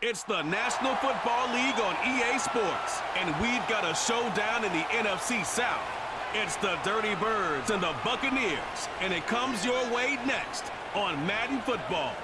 It's the National Football League on EA Sports, and we've got a showdown in the NFC South. It's the Dirty Birds and the Buccaneers, and it comes your way next on Madden Football.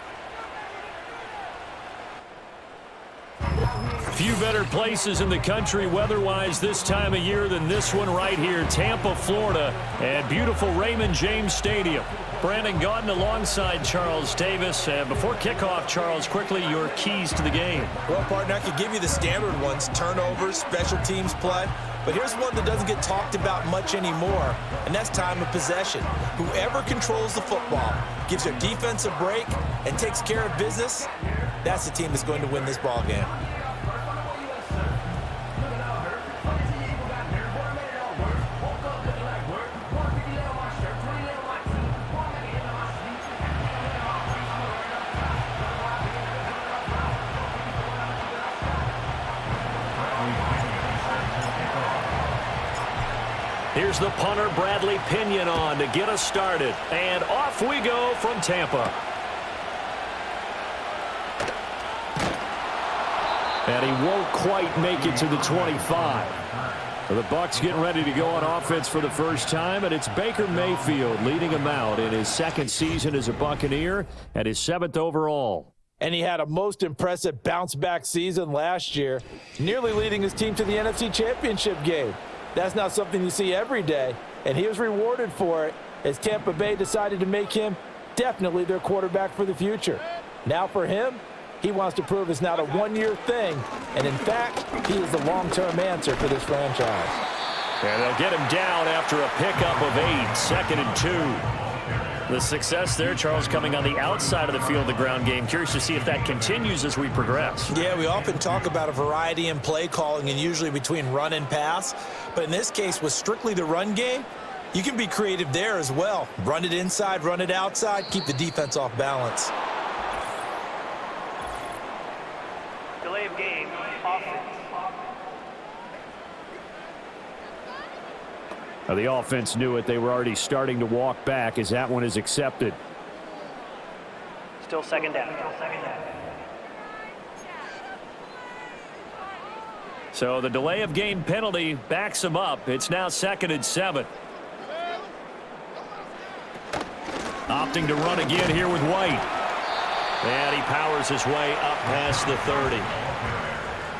Few better places in the country weather-wise this time of year than this one right here, Tampa, Florida, at beautiful Raymond James Stadium. Brandon Gaudin alongside Charles Davis. And before kickoff, Charles, quickly your keys to the game. Well, partner, I could give you the standard ones, turnovers, special teams play. But here's one that doesn't get talked about much anymore, and that's time of possession. Whoever controls the football, gives their defense a break, and takes care of business, that's the team that's going to win this ball game. Here's the punter, Bradley Pinion, on to get us started. And off we go from Tampa. And he won't quite make it to the 25. The Bucs getting ready to go on offense for the first time, and it's Baker Mayfield leading him out in his second season as a Buccaneer and his 7th overall. And he had a most impressive bounce-back season last year, nearly leading his team to the NFC Championship game. That's not something you see every day, and he was rewarded for it as Tampa Bay decided to make him definitely their quarterback for the future. Now for him, he wants to prove it's not a one-year thing, and in fact, he is the long-term answer for this franchise. And they'll get him down after a pickup of 8, 2nd and 2. The success there, Charles, coming on the outside of the field, the ground game. Curious to see if that continues as we progress. Yeah, we often talk about a variety in play calling and usually between run and pass. But in this case, with strictly the run game, you can be creative there as well. Run it inside, run it outside, keep the defense off balance. Delay of game, offense. Now, the offense knew it. They were already starting to walk back as that one is accepted. Still second down. So the delay of game penalty backs him up. It's now 2nd and 7. Opting to run again here with White. And he powers his way up past the 30.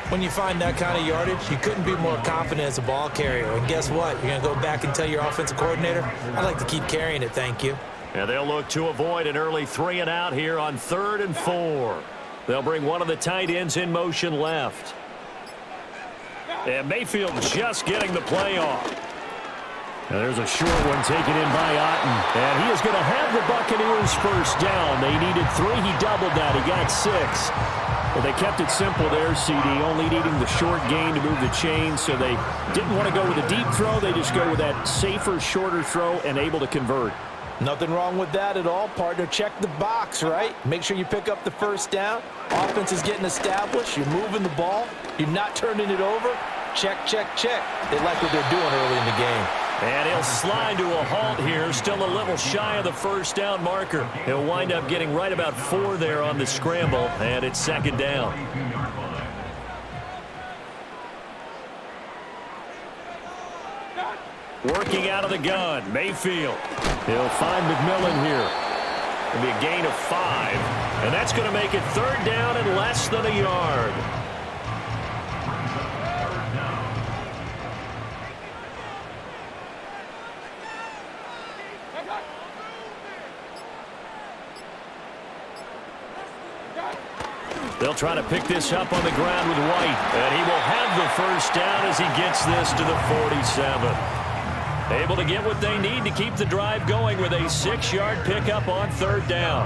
When you find that kind of yardage, you couldn't be more confident as a ball carrier. And guess what? You're going to go back and tell your offensive coordinator, I'd like to keep carrying it, thank you. And they'll look to avoid an early 3 and out here on 3rd and 4. They'll bring one of the tight ends in motion left. And Mayfield just getting the play off. And there's a short one taken in by Otten. And he is going to have the Buccaneers first down. They needed 3. He doubled that. He got 6. Well, they kept it simple there, CD, only needing the short gain to move the chain, so they didn't want to go with a deep throw. They just go with that safer, shorter throw and able to convert. Nothing wrong with that at all, partner. Check the box, right? Make sure you pick up the first down. Offense is getting established. You're moving the ball. You're not turning it over. Check, check, check. They like what they're doing early in the game. And he'll slide to a halt here, still a little shy of the first down marker. He'll wind up getting right about 4 there on the scramble, and it's 2nd down. Working out of the gun, Mayfield. He'll find McMillan here. It'll be a gain of 5, and that's going to make it 3rd down and less than a yard. They'll try to pick this up on the ground with White. And he will have the first down as he gets this to the 47. Able to get what they need to keep the drive going with a 6-yard pickup on 3rd down.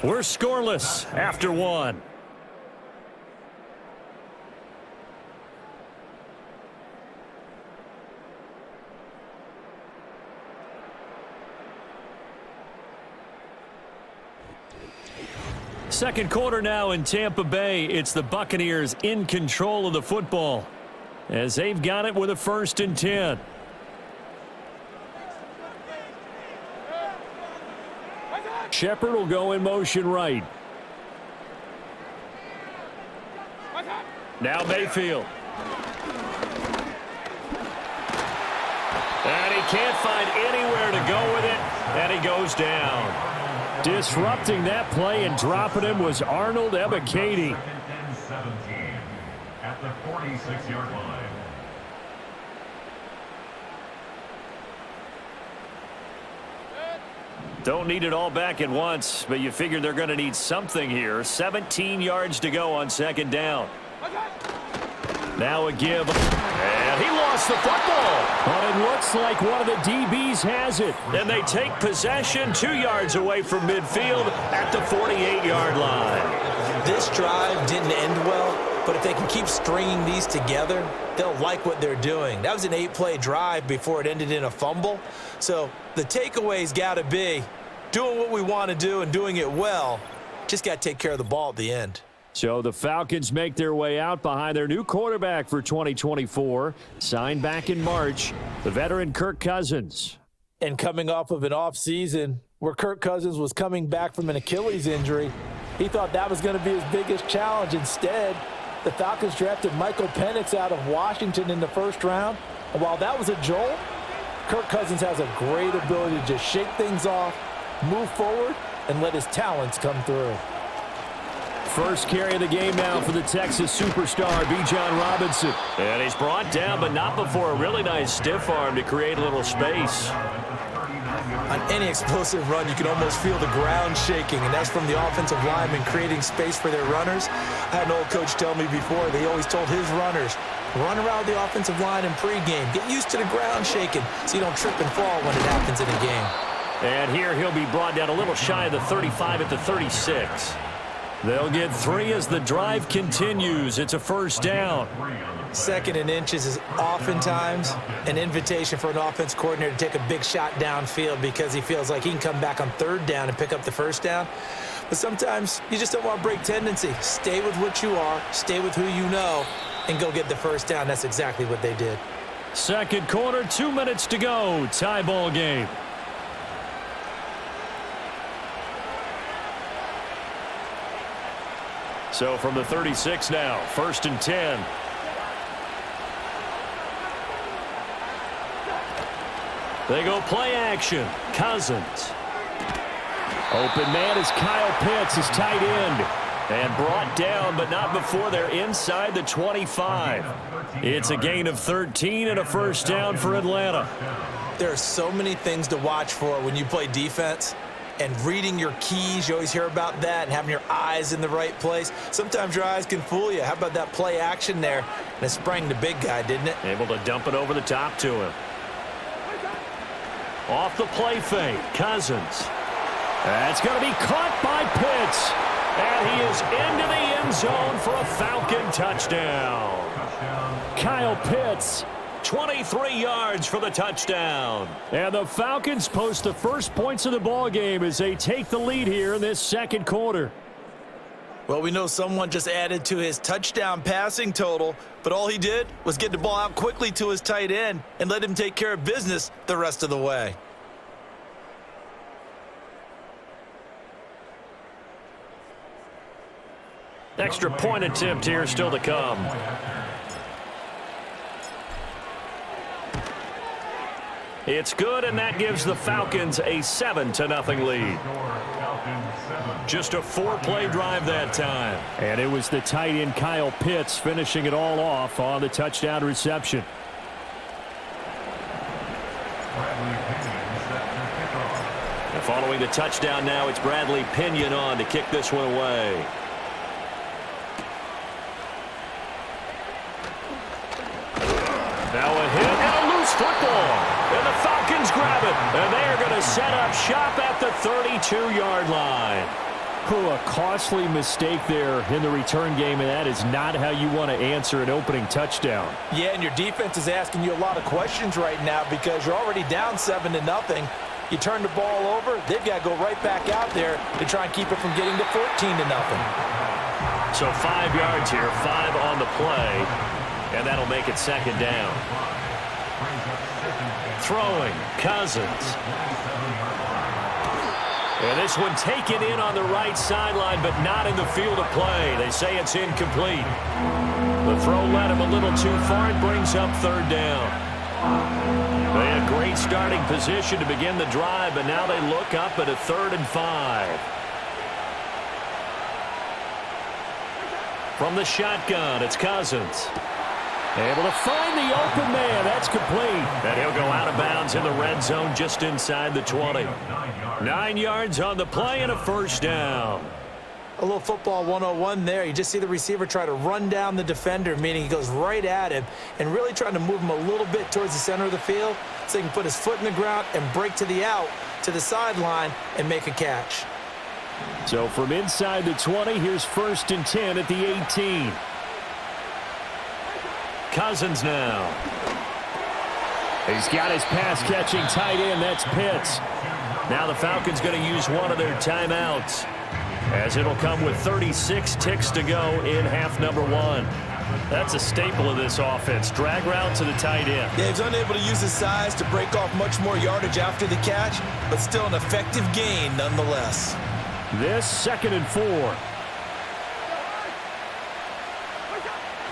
We're scoreless after 1. Second quarter now in Tampa Bay. It's the Buccaneers in control of the football as they've got it with a 1st and 10. Shepard will go in motion right. Now Mayfield. And he can't find anywhere to go with it, and he goes down. Disrupting that play and dropping him was Arnold Ebiketie. At the 46-yard line. Don't need it all back at once, but you figure they're going to need something here. 17 yards to go on second down. Now a give. And he lost the football. But it looks like one of the DBs has it. And they take possession 2 yards away from midfield at the 48-yard line. This drive didn't end well, but if they can keep stringing these together, they'll like what they're doing. That was an 8-play drive before it ended in a fumble. So the takeaway's got to be doing what we want to do and doing it well. Just got to take care of the ball at the end. So the Falcons make their way out behind their new quarterback for 2024, signed back in March, the veteran Kirk Cousins. And coming off of an offseason where Kirk Cousins was coming back from an Achilles injury, he thought that was going to be his biggest challenge. Instead, the Falcons drafted Michael Penix out of Washington in the first round. And while that was a jolt, Kirk Cousins has a great ability to just shake things off, move forward, and let his talents come through. First carry of the game now for the Texas superstar, Bijan Robinson. And he's brought down, but not before a really nice stiff arm to create a little space. On any explosive run, you can almost feel the ground shaking, and that's from the offensive linemen creating space for their runners. I had an old coach tell me before, they always told his runners, run around the offensive line in pregame. Get used to the ground shaking so you don't trip and fall when it happens in a game. And here he'll be brought down a little shy of the 35 at the 36. They'll get 3 as the drive continues. It's a first down. 2nd and inches is oftentimes an invitation for an offense coordinator to take a big shot downfield because he feels like he can come back on 3rd down and pick up the first down. But sometimes you just don't want to break tendency. Stay with what you are, stay with who you know, and go get the first down. That's exactly what they did. Second quarter, 2 minutes to go. Tie ball game. So from the 36 now, 1st and 10. They go play action. Cousins. Open man is Kyle Pitts, his tight end. And brought down, but not before they're inside the 25. It's a gain of 13 and a first down for Atlanta. There are so many things to watch for when you play defense. And reading your keys, you always hear about that, and having your eyes in the right place. Sometimes your eyes can fool you. How about that play action there? And it sprang the big guy, didn't it? Able to dump it over the top to him. Off the play fake, Cousins. That's going to be caught by Pitts. And he is into the end zone for a Falcon touchdown. Kyle Pitts, 23 yards for the touchdown. And the Falcons post the first points of the ball game as they take the lead here in this second quarter. Well, we know someone just added to his touchdown passing total, but all he did was get the ball out quickly to his tight end and let him take care of business the rest of the way. Extra point attempt here still to come. It's good, and that gives the Falcons a 7-0 lead. Just a 4-play drive that time. And it was the tight end Kyle Pitts finishing it all off on the touchdown reception. And following the touchdown now, it's Bradley Pinion on to kick this one away. Now a hit and a loose football. And the Falcons grab it. And they are going to set up shop at the 32-yard line. A costly mistake there in the return game, and that is not how you want to answer an opening touchdown. Yeah, and your defense is asking you a lot of questions right now because you're already down 7-0. You turn the ball over, they've got to go right back out there to try and keep it from getting to 14-0. So 5 yards here, 5 on the play, and that'll make it second down. Throwing, Cousins. And this one taken in on the right sideline, but not in the field of play. They say it's incomplete. The throw led him a little too far. It brings up third down. They had a great starting position to begin the drive, but now they look up at a 3rd and 5. From the shotgun, it's Cousins. Able to find the open man. That's complete. And he'll go out of bounds in the red zone just inside the 20. 9 yards on the play and a first down. A little football 101 there. You just see the receiver try to run down the defender, meaning he goes right at him and really trying to move him a little bit towards the center of the field so he can put his foot in the ground and break to the out, to the sideline, and make a catch. So from inside the 20, here's 1st and 10 at the 18. Cousins now. He's got his pass-catching tight end. That's Pitts. Now the Falcons going to use one of their timeouts, as it'll come with 36 ticks to go in half number 1. That's a staple of this offense. Drag route to the tight end. Yeah, he's unable to use his size to break off much more yardage after the catch, but still an effective gain nonetheless. This 2nd and 4.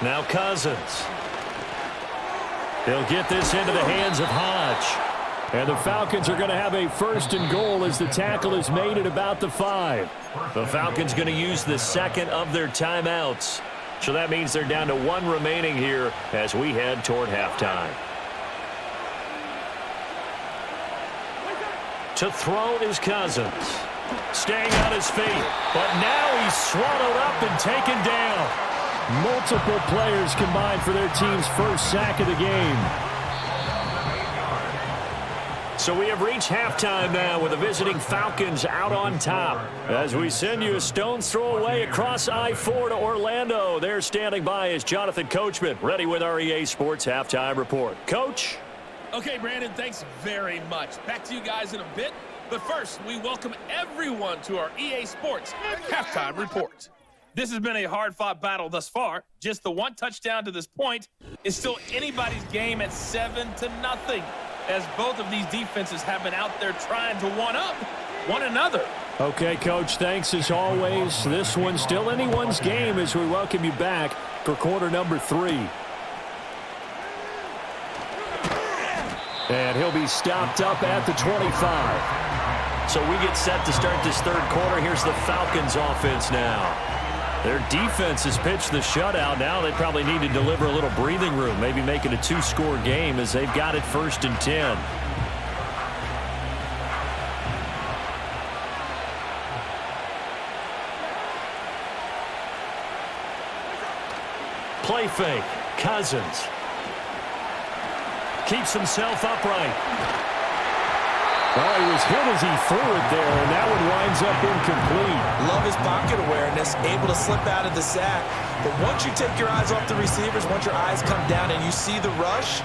Now Cousins. They'll get this into the hands of Hodge. And the Falcons are going to have a 1st and goal as the tackle is made at about the 5. The Falcons going to use the 2nd of their timeouts. So that means they're down to 1 remaining here as we head toward halftime. To throw is Cousins. Staying on his feet. But now he's swallowed up and taken down. Multiple players combined for their team's first sack of the game. So we have reached halftime now with the visiting Falcons out on top. As we send you a stone's throw away across I-4 to Orlando. There standing by is Jonathan Coachman, ready with our EA Sports Halftime Report. Coach? Okay, Brandon, thanks very much. Back to you guys in a bit. But first, we welcome everyone to our EA Sports Halftime Report. This has been a hard-fought battle thus far. Just the 1 touchdown to this point is still anybody's game at 7-0, as both of these defenses have been out there trying to one-up one another. Okay, Coach, thanks as always. This one's still anyone's game as we welcome you back for quarter number 3. And he'll be stopped up at the 25. So we get set to start this 3rd quarter. Here's the Falcons offense now. Their defense has pitched the shutout. Now they probably need to deliver a little breathing room, maybe make it a 2-score game as they've got it 1st and 10. Play fake. Cousins. Keeps himself upright. Oh, he was hit as he threw it there, and that one winds up incomplete. Love his pocket awareness, able to slip out of the sack. But once you take your eyes off the receivers, once your eyes come down and you see the rush,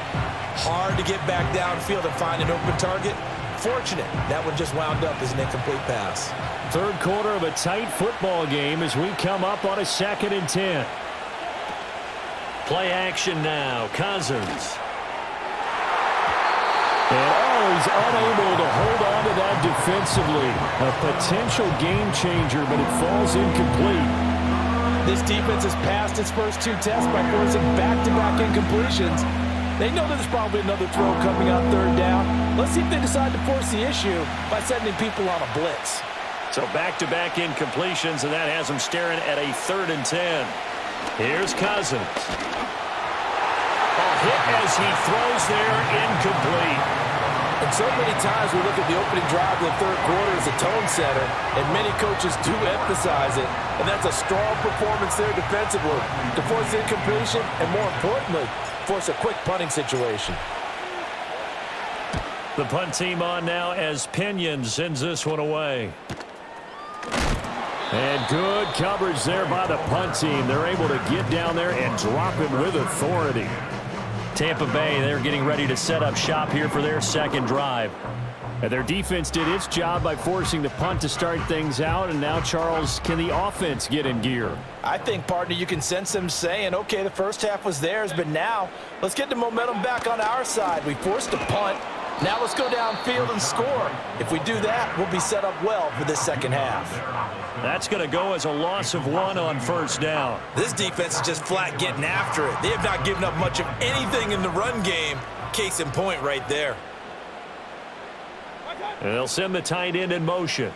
hard to get back downfield and find an open target. Fortunate, that one just wound up as an incomplete pass. 3rd quarter of a tight football game as we come up on a 2nd and 10. Play action now. Cousins. And he's unable to hold on to that defensively. A potential game changer, but it falls incomplete. This defense has passed its first 2 tests by forcing back-to-back incompletions. They know there's probably another throw coming on 3rd down. Let's see if they decide to force the issue by sending people on a blitz. So back-to-back incompletions, and that has them staring at a 3rd and 10. Here's Cousins. A hit as he throws there, incomplete. And so many times we look at the opening drive of the 3rd quarter as a tone setter, and many coaches do emphasize it. And that's a strong performance there defensively to force incompletion and, more importantly, force a quick punting situation. The punt team on now as Pinion sends this one away. And good coverage there by the punt team. They're able to get down there and drop him with authority. Tampa Bay, they're getting ready to set up shop here for their 2nd drive. And their defense did its job by forcing the punt to start things out. And now, Charles, can the offense get in gear? I think, partner, you can sense them saying, okay, the first half was theirs, but now let's get the momentum back on our side. We forced a punt. Now let's go downfield and score. If we do that, we'll be set up well for this second half. That's going to go as a loss of 1 on first down. This defense is just flat getting after it. They have not given up much of anything in the run game. Case in point right there. And they'll send the tight end in motion.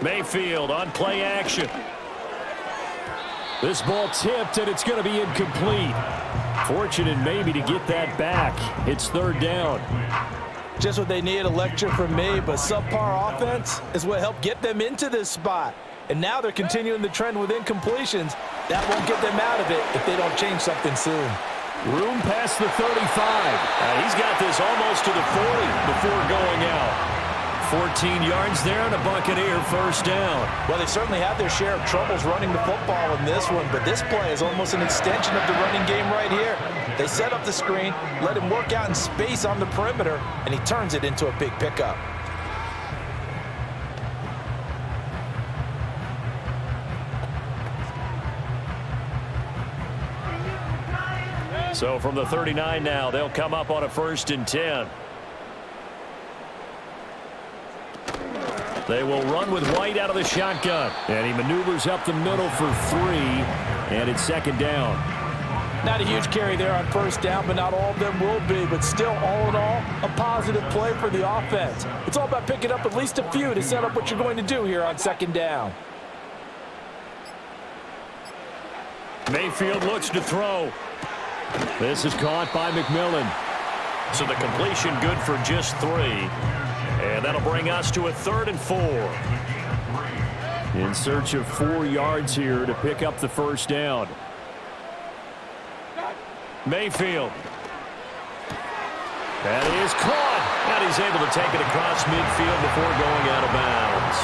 Mayfield on play action. This ball tipped, and it's going to be incomplete. Fortunate maybe to get that back. It's third down. Just what they need, a lecture from me, but subpar offense is what helped get them into this spot. And now they're continuing the trend with incompletions. That won't get them out of it if they don't change something soon. Room past the 35. He's got this almost to the 40 before going out. 14 yards there and a Buccaneer first down. Well, they certainly had their share of troubles running the football in this one, but this play is almost an extension of the running game right here. They set up the screen, let him work out in space on the perimeter, and he turns it into a big pickup. So from the 39 now, they'll come up on a 1st and 10. They will run with White out of the shotgun. And he maneuvers up the middle for 3. And it's second down. Not a huge carry there on first down, but not all of them will be. But still, all in all, a positive play for the offense. It's all about picking up at least a few to set up what you're going to do here on second down. Mayfield looks to throw. This is caught by McMillan. So the completion good for just 3. And that'll bring us to a 3rd and 4. In search of 4 yards here to pick up the first down. Mayfield. That is caught. And he's able to take it across midfield before going out of bounds.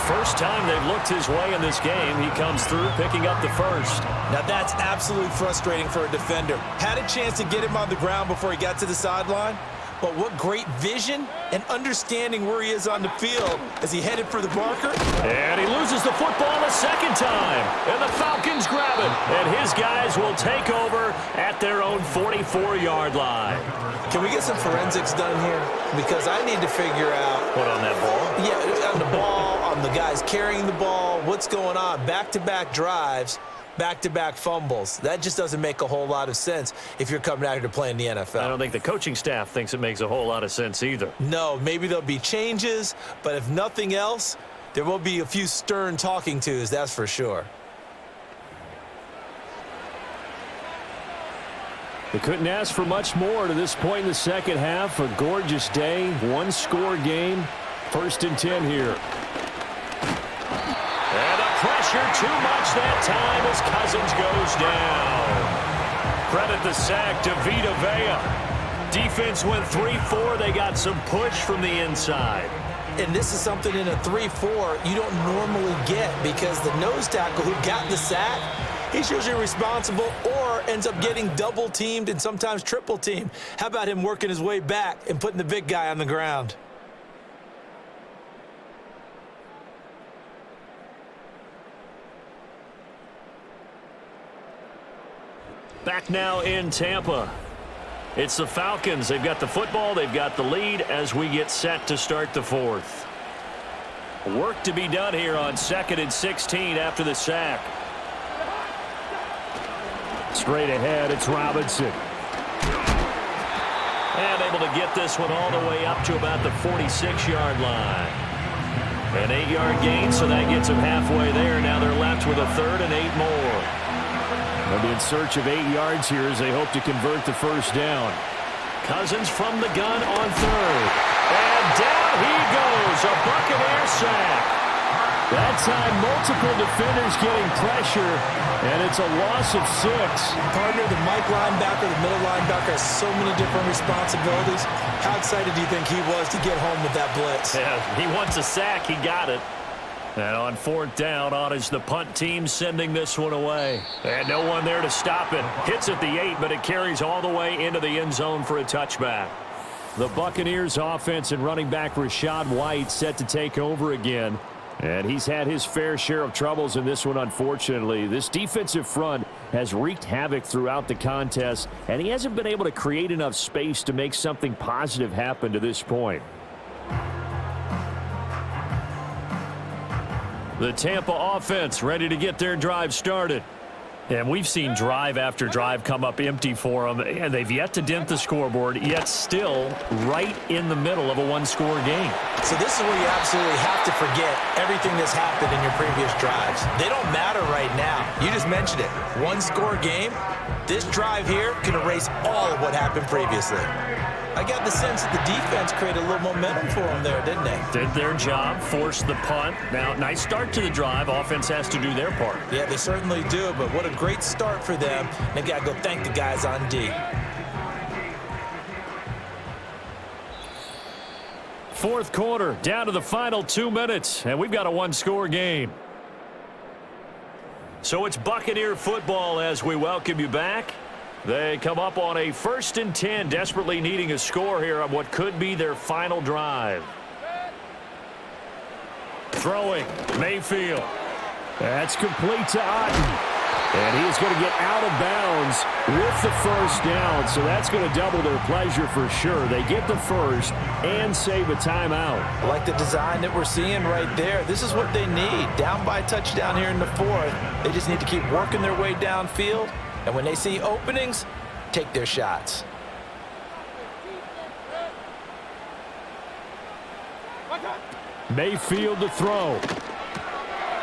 First time they've looked his way in this game. He comes through picking up the first. Now that's absolutely frustrating for a defender. Had a chance to get him on the ground before he got to the sideline. But what great vision and understanding where he is on the field as he headed for the marker. And he loses the football a second time. And the Falcons grab it. And his guys will take over at their own 44-yard line. Can we get some forensics done here? Because I need to figure out. What, on that ball? Yeah, on the ball, on the guys carrying the ball. What's going on? Back-to-back drives. Back-to-back fumbles. That just doesn't make a whole lot of sense if you're coming out here to play in the NFL. I don't think the coaching staff thinks it makes a whole lot of sense either. No, maybe there'll be changes, but if nothing else, there will be a few stern talking tos, that's for sure. They couldn't ask for much more to this point in the second half. A gorgeous day, 1-score game. 1st and 10 here. And the pressure too much that time as Cousins goes down. Credit the sack to Vita Vea. Defense went 3-4. They got some push from the inside. And this is something in a 3-4 you don't normally get because the nose tackle who got the sack, he's usually responsible or ends up getting double-teamed and sometimes triple-teamed. How about him working his way back and putting the big guy on the ground? Back now in Tampa. It's the Falcons. They've got the football. They've got the lead as we get set to start the 4th. Work to be done here on 2nd and 16 after the sack. Straight ahead, it's Robinson. And able to get this one all the way up to about the 46-yard line. An 8-yard gain, so that gets them halfway there. Now they're left with a 3rd and 8 more. They'll be in search of 8 yards here as they hope to convert the first down. Cousins from the gun on 3rd. And down he goes. A Buccaneer sack. That time, multiple defenders getting pressure, and it's a loss of 6. Partner, the Mike linebacker, the middle linebacker has so many different responsibilities. How excited do you think he was to get home with that blitz? Yeah, he wants a sack. He got it. And on 4th down, on is the punt team sending this one away. And no one there to stop it. Hits at the 8, but it carries all the way into the end zone for a touchback. The Buccaneers offense and running back Rachaad White set to take over again. And he's had his fair share of troubles in this one, unfortunately. This defensive front has wreaked havoc throughout the contest, and he hasn't been able to create enough space to make something positive happen to this point. The Tampa offense ready to get their drive started. And we've seen drive after drive come up empty for them, and they've yet to dent the scoreboard, yet still right in the middle of a one-score game. So this is where you absolutely have to forget everything that's happened in your previous drives. They don't matter right now. You just mentioned it. One-score game. This drive here can erase all of what happened previously. I got the sense that the defense created a little momentum for them there, didn't they? Did their job, forced the punt. Now, nice start to the drive. Offense has to do their part. Yeah, they certainly do, but what a great start for them. They've got to go thank the guys on D. Fourth quarter, down to the final 2 minutes, and we've got a one-score game. So it's Buccaneer football as we welcome you back. They come up on a 1st and 10, desperately needing a score here on what could be their final drive. Throwing, Mayfield. That's complete to Otten. And he is going to get out of bounds with the first down, so that's going to double their pleasure for sure. They get the first and save a timeout. I like the design that we're seeing right there. This is what they need. Down by a touchdown here in the fourth. They just need to keep working their way downfield. And when they see openings, take their shots. Mayfield to throw.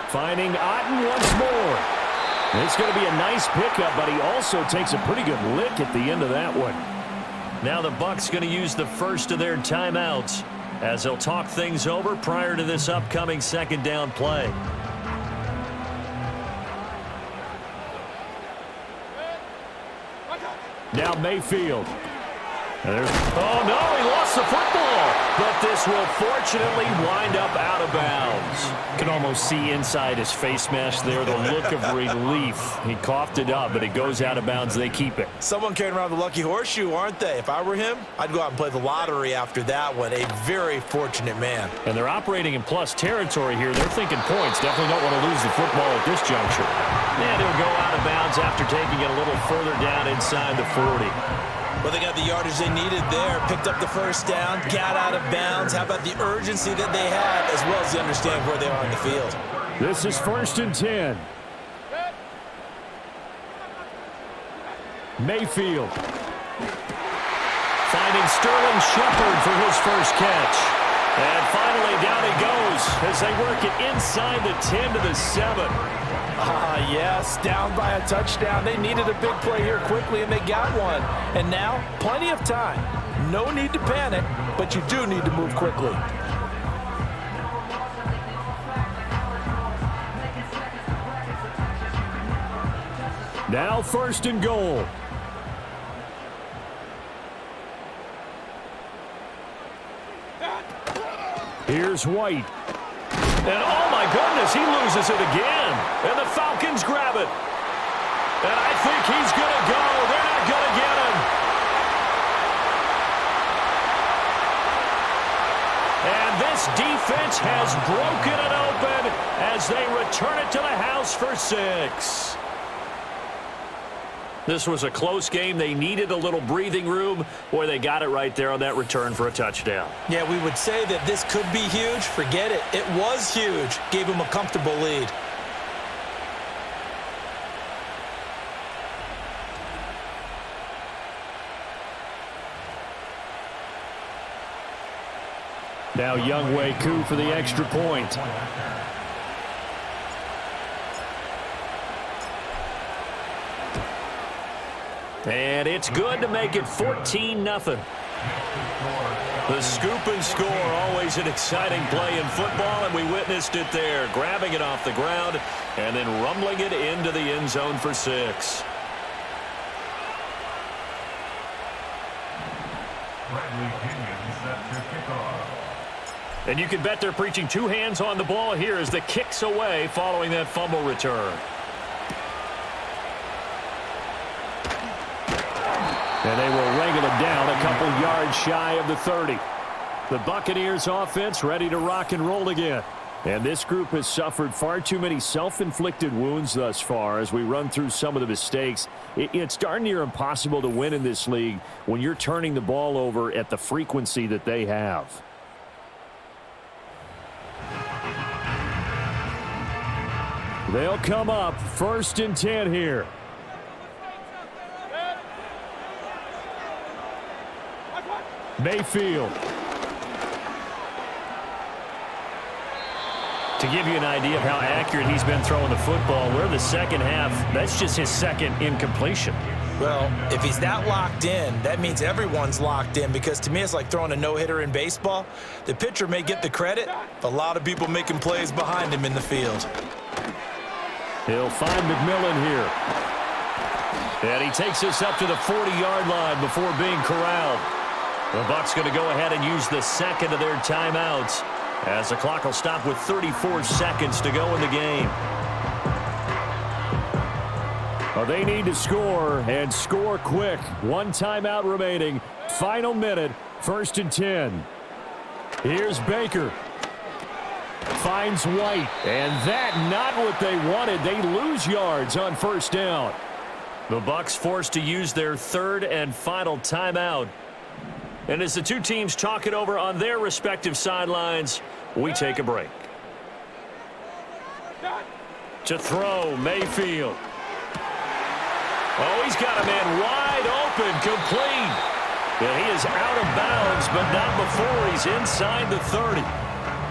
Finding Otten once more. It's going to be a nice pickup, but he also takes a pretty good lick at the end of that one. Now the Bucs going to use the first of their timeouts as they'll talk things over prior to this upcoming second down play. Now Mayfield. Oh, no, he lost the football. But this will fortunately wind up out of bounds. You can almost see inside his face mask there the look of relief. He coughed it up, but it goes out of bounds. They keep it. Someone carrying around the lucky horseshoe, aren't they? If I were him, I'd go out and play the lottery after that one. A very fortunate man. And they're operating in plus territory here. They're thinking points. Definitely don't want to lose the football at this juncture. And he'll go out of bounds after taking it a little further down inside the 40. Well, they got the yardage they needed there, picked up the first down, got out of bounds. How about the urgency that they have, as well as they understand where they are on the field? This is 1st and 10. Mayfield. Finding Sterling Shepard for his first catch. And finally down he goes as they work it inside the 10 to the 7. Yes, down by a touchdown. They needed a big play here quickly, and they got one. And now, plenty of time. No need to panic, but you do need to move quickly. Now 1st and goal. Here's White. And oh my goodness, he loses it again. And the Falcons grab it. And I think he's going to go. They're not going to get him. And this defense has broken it open as they return it to the house for 6. This was a close game. They needed a little breathing room. Boy, they got it right there on that return for a touchdown. Yeah, we would say that this could be huge. Forget it. It was huge. Gave them a comfortable lead. Now Younghoe Koo for the extra point. And it's good to make it 14-0. The scoop and score, always an exciting play in football, and we witnessed it there, grabbing it off the ground and then rumbling it into the end zone for 6. And you can bet they're preaching 2 hands on the ball here as the kick's away following that fumble return. And they will wrangle him down a couple yards shy of the 30. The Buccaneers offense ready to rock and roll again. And this group has suffered far too many self-inflicted wounds thus far as we run through some of the mistakes. It's darn near impossible to win in this league when you're turning the ball over at the frequency that they have. They'll come up 1st and 10 here. Mayfield. To give you an idea of how accurate he's been throwing the football, we're in the second half. That's just his second incompletion. Well, if he's that locked in, that means everyone's locked in, because to me it's like throwing a no-hitter in baseball. The pitcher may get the credit, but a lot of people making plays behind him in the field. He'll find McMillan here. And he takes us up to the 40-yard line before being corralled. The Bucs going to go ahead and use the second of their timeouts, as the clock will stop with 34 seconds to go in the game. Well, they need to score, and score quick. 1 timeout remaining. Final minute, 1st and 10. Here's Baker. Finds White, and that not what they wanted. They lose yards on 1st down. The Bucs forced to use their 3rd and final timeout. And as the two teams talk it over on their respective sidelines, we take a break. To throw, Mayfield. Oh, he's got a man wide open, complete. And he is out of bounds, but not before he's inside the 30.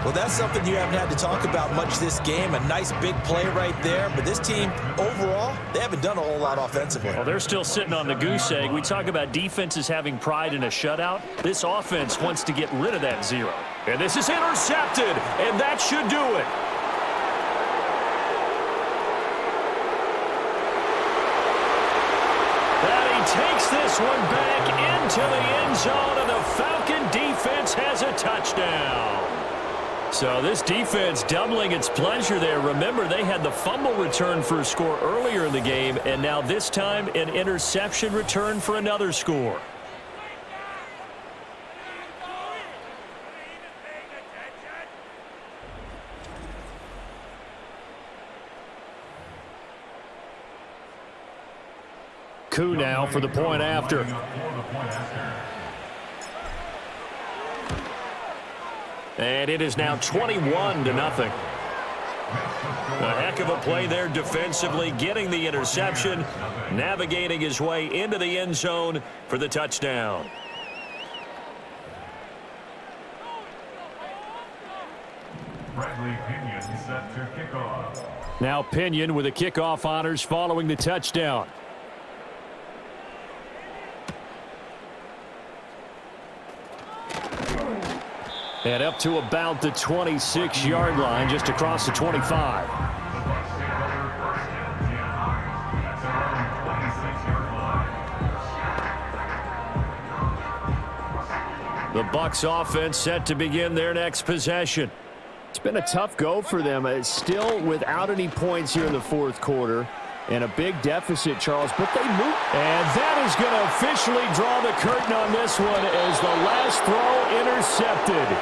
Well, that's something you haven't had to talk about much this game. A nice big play right there. But this team, overall, they haven't done a whole lot offensively. Well, they're still sitting on the goose egg. We talk about defenses having pride in a shutout. This offense wants to get rid of that 0. And this is intercepted, and that should do it. And he takes this one back into the end zone, and the Falcon defense has a touchdown. So this defense doubling its pleasure there. Remember, they had the fumble return for a score earlier in the game, and now this time an interception return for another score. Koo now for the point after. And it is now 21-0. A heck of a play there defensively, getting the interception, navigating his way into the end zone for the touchdown. Set to kickoff. Now Pinion with the kickoff honors following the touchdown. And up to about the 26-yard line, just across the 25. The Bucs offense set to begin their next possession. It's been a tough go for them. It's still without any points here in the 4th quarter. And a big deficit, Charles, but they move. And that is going to officially draw the curtain on this one as the last throw intercepted.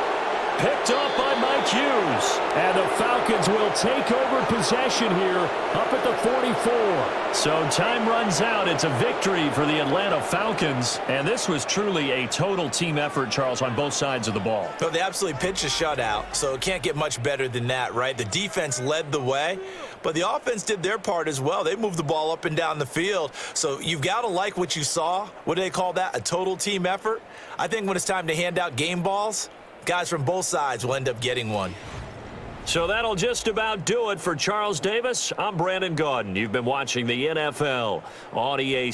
Picked up by Mike Hughes. And the Falcons will take over possession here up at the 44. So time runs out. It's a victory for the Atlanta Falcons. And this was truly a total team effort, Charles, on both sides of the ball. No, they absolutely pitched a shutout, so it can't get much better than that, right? The defense led the way, but the offense did their part as well. They moved the ball up and down the field. So you've got to like what you saw. What do they call that? A total team effort? I think when it's time to hand out game balls, guys from both sides will end up getting one. So that'll just about do it for Charles Davis. I'm Brandon Gaudin. You've been watching the NFL on EA